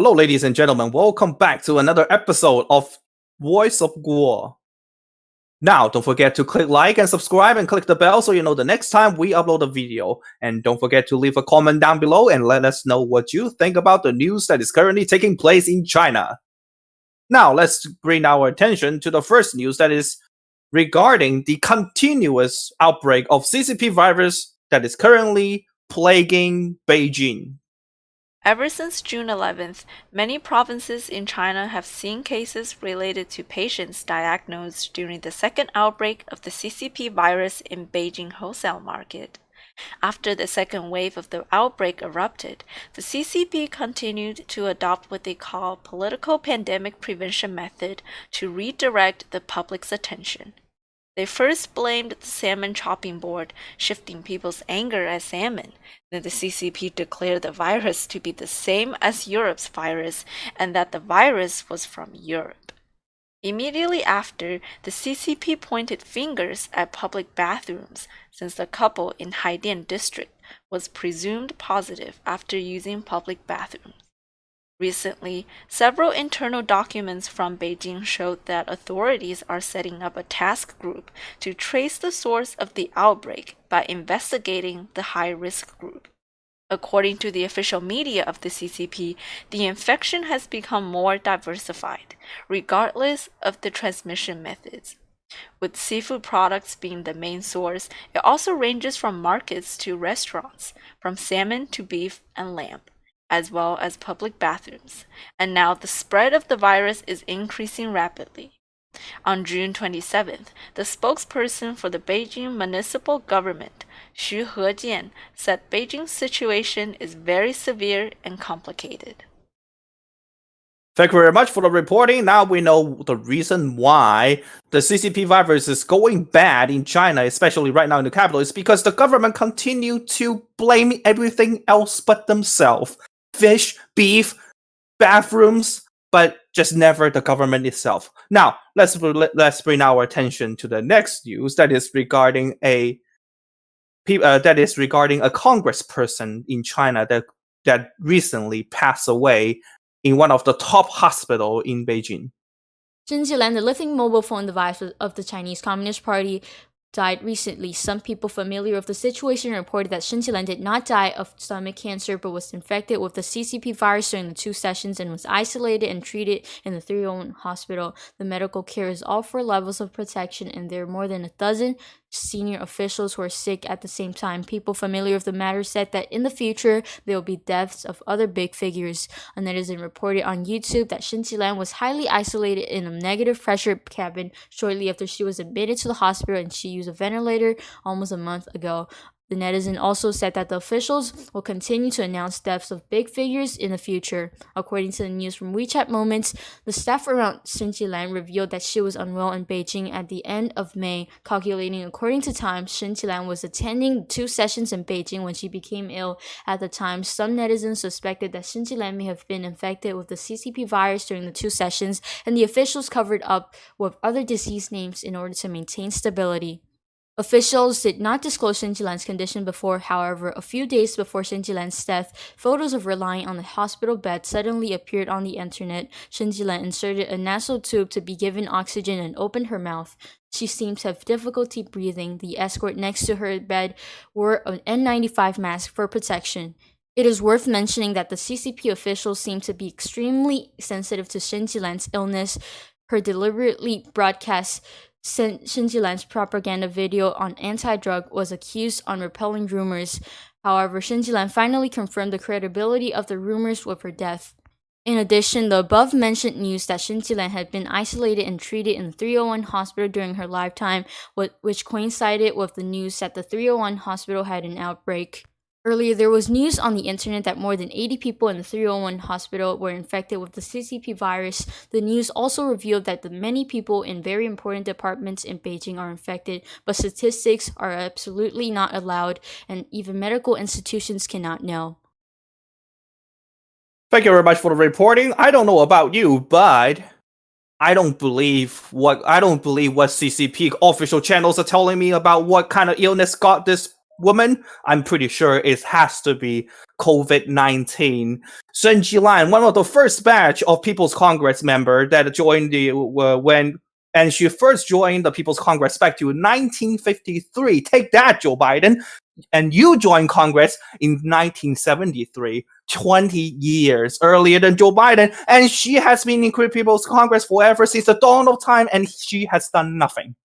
Hello, ladies and gentlemen. Welcome back to another episode of Voice of Guo. Now, don't forget to click like and subscribe and click the bell so you know the next time we upload a video. And don't forget to leave a comment down below and let us know what you think about the news that is currently taking place in China. Now, let's bring our attention to the first news that is regarding the continuous outbreak of CCP virus that is currently plaguing Beijing. Ever since June 11th, many provinces in China have seen cases related to patients diagnosed during the second outbreak of the CCP virus in Beijing wholesale market. After the second wave of the outbreak erupted, the CCP continued to adopt what they call political pandemic prevention method to redirect the public's attention. They first blamed the salmon chopping board, shifting people's anger at salmon. Then the CCP declared the virus to be the same as Europe's virus and that the virus was from Europe. Immediately after, the CCP pointed fingers at public bathrooms since the couple in Haidian district was presumed positive after using public bathrooms. Recently, several internal documents from Beijing showed that authorities are setting up a task group to trace the source of the outbreak by investigating the high-risk group. According to the official media of the CCP, the infection has become more diversified, regardless of the transmission methods. With seafood products being the main source, it also ranges from markets to restaurants, from salmon to beef and lamb, as well as public bathrooms, and now the spread of the virus is increasing rapidly. On June 27th, the spokesperson for the Beijing municipal government, Xu Hejian, said Beijing's situation is very severe and complicated. Thank you very much for the reporting. Now we know the reason why the CCP virus is going bad in China, especially right now in the capital, is because the government continue to blame everything else but themselves. Fish, beef, bathrooms, but just never the government itself. Now, let's bring our attention to the next news that is regarding a congressperson in China that recently passed away in one of the top hospitals in Beijing. Shen Jilan, the living mobile phone device of the Chinese Communist Party, died recently. Some people familiar with the situation reported that Shen Jilan did not die of stomach cancer but was infected with the CCP virus during the 2 sessions and was isolated and treated in the 301 hospital. The medical care is all 4 levels of protection and there are more than a dozen senior officials who are sick at the same time. People familiar with the matter said that in the future there will be deaths of other big figures. A netizen reported on YouTube that Shen Jilan was highly isolated in a negative pressure cabin shortly after she was admitted to the hospital and she used a ventilator almost a month ago. The netizen also said that the officials will continue to announce deaths of big figures in the future. According to the news from WeChat Moments, the staff around Shen Jilan revealed that she was unwell in Beijing at the end of May. Calculating according to time, Shen Jilan was attending 2 sessions in Beijing when she became ill. At the time, some netizens suspected that Shen Jilan may have been infected with the CCP virus during the 2 sessions, and the officials covered up with other disease names in order to maintain stability. Officials did not disclose Shen Jilan's condition before, however, a few days before Shen Jilan's death, photos of her lying on the hospital bed suddenly appeared on the internet. Shen Jilan inserted a nasal tube to be given oxygen and opened her mouth. She seemed to have difficulty breathing. The escort next to her bed wore an N95 mask for protection. It is worth mentioning that the CCP officials seem to be extremely sensitive to Shen Jilan's illness. Her deliberately broadcast Shen Jilan's propaganda video on anti-drug was accused on repelling rumors. However, Shen Jilan finally confirmed the credibility of the rumors with her death. In addition, the above-mentioned news that Shen Jilan had been isolated and treated in the 301 hospital during her lifetime, which coincided with the news that the 301 hospital had an outbreak. Earlier, there was news on the internet that more than 80 people in the 301 hospital were infected with the CCP virus. The news also revealed that the many people in very important departments in Beijing are infected, but statistics are absolutely not allowed, and even medical institutions cannot know. Thank you very much for the reporting. I don't know about you, but I don't believe what CCP official channels are telling me about what kind of illness got this woman. I'm pretty sure it has to be COVID-19. Shen Jilan, one of the first batch of People's Congress member that joined and she first joined the People's Congress back to 1953. Take that, Joe Biden. And you joined Congress in 1973, 20 years earlier than Joe Biden. And she has been in People's Congress forever since the dawn of time, and she has done nothing.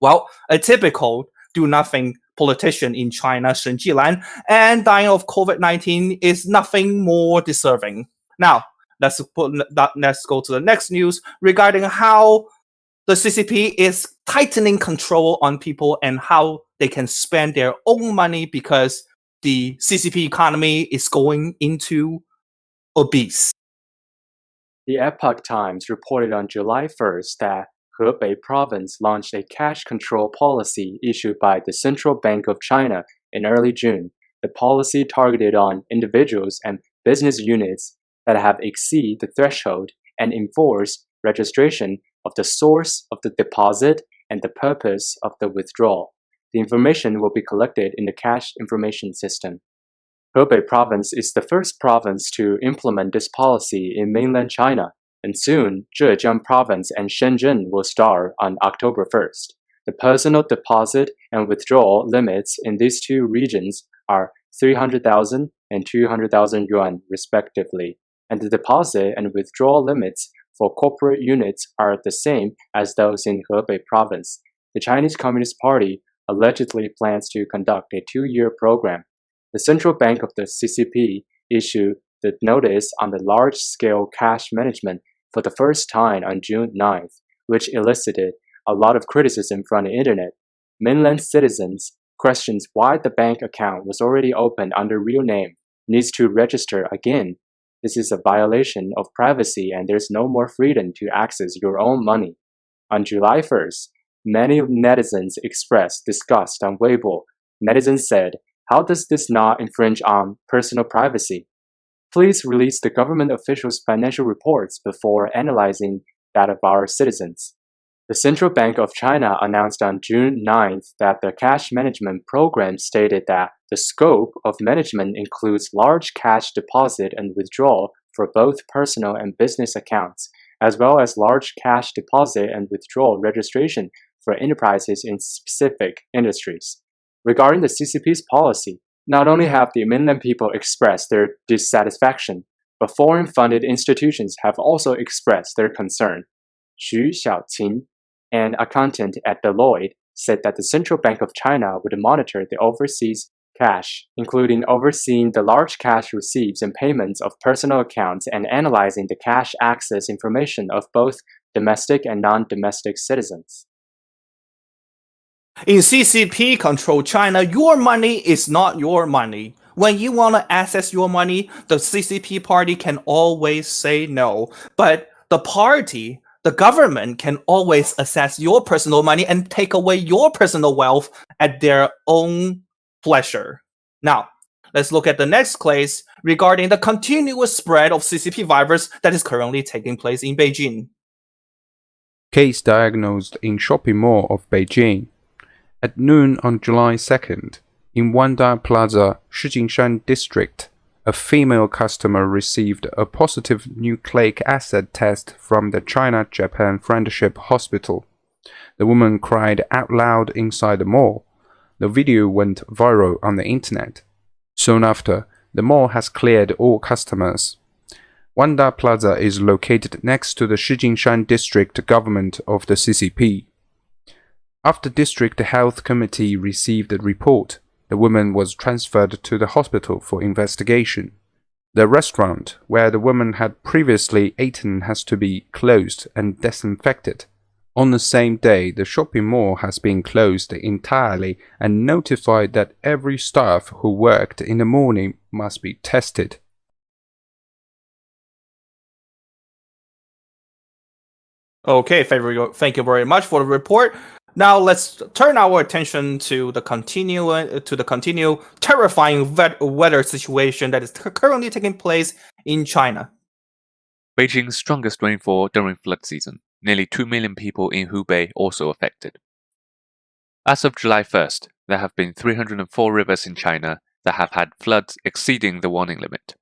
Well, a typical do-nothing politician in China, Shen Jilan, and dying of COVID-19 is nothing more deserving. Now, let's go to the next news regarding how the CCP is tightening control on people and how they can spend their own money because the CCP economy is going into obese. The Epoch Times reported on July 1st that Hebei province launched a cash control policy issued by the Central Bank of China in early June. The policy targeted on individuals and business units that have exceeded the threshold and enforce registration of the source of the deposit and the purpose of the withdrawal. The information will be collected in the cash information system. Hebei province is the first province to implement this policy in mainland China, and soon Zhejiang province and Shenzhen will start on October 1st. The personal deposit and withdrawal limits in these two regions are 300,000 and 200,000 yuan respectively, and the deposit and withdrawal limits for corporate units are the same as those in Hebei province. The Chinese Communist Party allegedly plans to conduct a 2-year program. The Central Bank of the CCP issued the notice on the large-scale cash management for the first time on June 9th, which elicited a lot of criticism from the internet. Mainland citizens questioned why the bank account was already opened under real name needs to register again. This is a violation of privacy and there's no more freedom to access your own money. On July 1st, many netizens expressed disgust on Weibo. Netizens said, "How does this not infringe on personal privacy? Please release the government officials' financial reports before analyzing that of our citizens." The Central Bank of China announced on June 9th that the cash management program stated that the scope of management includes large cash deposit and withdrawal for both personal and business accounts, as well as large cash deposit and withdrawal registration for enterprises in specific industries. Regarding the CCP's policy, not only have the mainland people expressed their dissatisfaction, but foreign-funded institutions have also expressed their concern. Xu Xiaoqin, an accountant at Deloitte, said that the Central Bank of China would monitor the overseas cash, including overseeing the large cash receipts and payments of personal accounts and analyzing the cash access information of both domestic and non-domestic citizens. In CCP-controlled China, your money is not your money. When you want to access your money, the CCP party can always say no. But the government can always access your personal money and take away your personal wealth at their own pleasure. Now, let's look at the next case regarding the continuous spread of CCP virus that is currently taking place in Beijing. Case diagnosed in shopping mall of Beijing. At noon on July 2nd, in Wanda Plaza, Shijingshan District, a female customer received a positive nucleic acid test from the China-Japan Friendship Hospital. The woman cried out loud inside the mall. The video went viral on the internet. Soon after, the mall has cleared all customers. Wanda Plaza is located next to the Shijingshan District government of the CCP. After District Health Committee received the report, the woman was transferred to the hospital for investigation. The restaurant where the woman had previously eaten has to be closed and disinfected. On the same day, the shopping mall has been closed entirely and notified that every staff who worked in the morning must be tested. Okay, thank you very much for the report. Now let's turn our attention to the continued terrifying weather situation that is currently taking place in China. Beijing's strongest rainfall during flood season. Nearly 2 million people in Hubei also affected. As of July 1st, there have been 304 rivers in China, that have had floods exceeding the warning limit.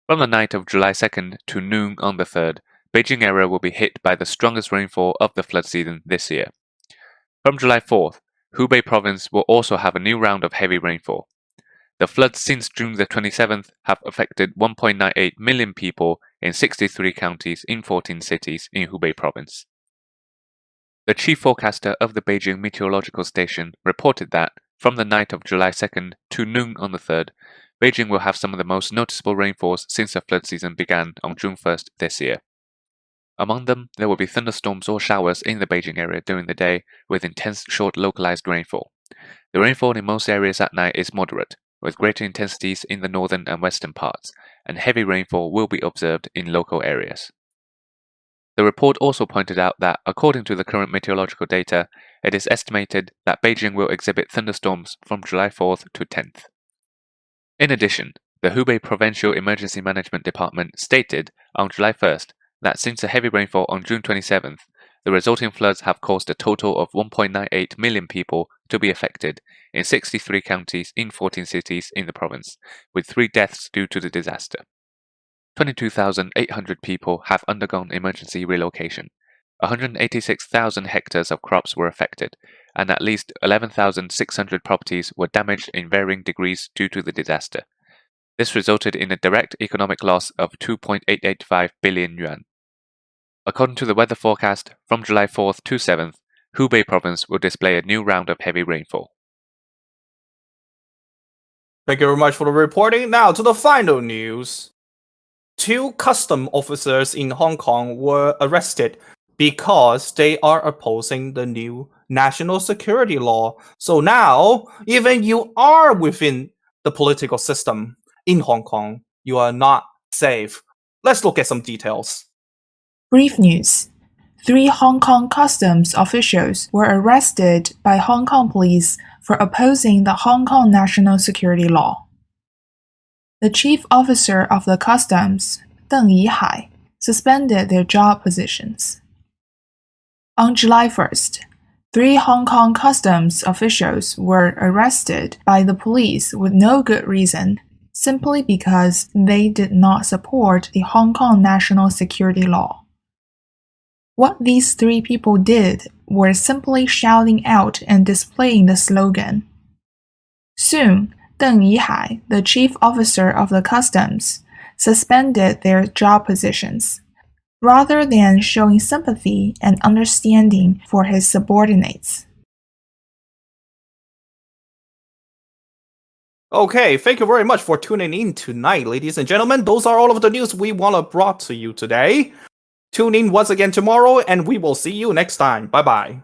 From the night of July 2nd to noon on the 3rd, Beijing area will be hit by the strongest rainfall of the flood season this year. From July 4th, Hubei province will also have a new round of heavy rainfall. The floods since June the 27th have affected 1.98 million people in 63 counties in 14 cities in Hubei province. The chief forecaster of the Beijing Meteorological Station reported that, from the night of July 2nd to noon on the 3rd, Beijing will have some of the most noticeable rainfalls since the flood season began on June 1st this year. Among them, there will be thunderstorms or showers in the Beijing area during the day with intense short localized rainfall. The rainfall in most areas at night is moderate, with greater intensities in the northern and western parts, and heavy rainfall will be observed in local areas. The report also pointed out that, according to the current meteorological data, it is estimated that Beijing will exhibit thunderstorms from July 4th to 10th. In addition, the Hubei Provincial Emergency Management Department stated on July 1st that since the heavy rainfall on June 27th, the resulting floods have caused a total of 1.98 million people to be affected in 63 counties in 14 cities in the province, with 3 deaths due to the disaster. 22,800 people have undergone emergency relocation. 186,000 hectares of crops were affected, and at least 11,600 properties were damaged in varying degrees due to the disaster. This resulted in a direct economic loss of 2.885 billion yuan. According to the weather forecast, from July 4th to 7th, Hubei province will display a new round of heavy rainfall. Thank you very much for the reporting. Now to the final news. 2 custom officers in Hong Kong were arrested because they are opposing the new national security law. So now, even you are within the political system in Hong Kong, you are not safe. Let's look at some details. Brief news. 3 Hong Kong customs officials were arrested by Hong Kong police for opposing the Hong Kong national security law. The chief officer of the customs, Deng Yihai, suspended their job positions. On July 1st, 3 Hong Kong customs officials were arrested by the police with no good reason, simply because they did not support the Hong Kong national security law. What these 3 people did were simply shouting out and displaying the slogan. Soon, Deng Yihai, the chief officer of the customs, suspended their job positions, rather than showing sympathy and understanding for his subordinates. Okay, thank you very much for tuning in tonight, ladies and gentlemen. Those are all of the news we want to brought to you today. Tune in once again tomorrow, and we will see you next time. Bye-bye.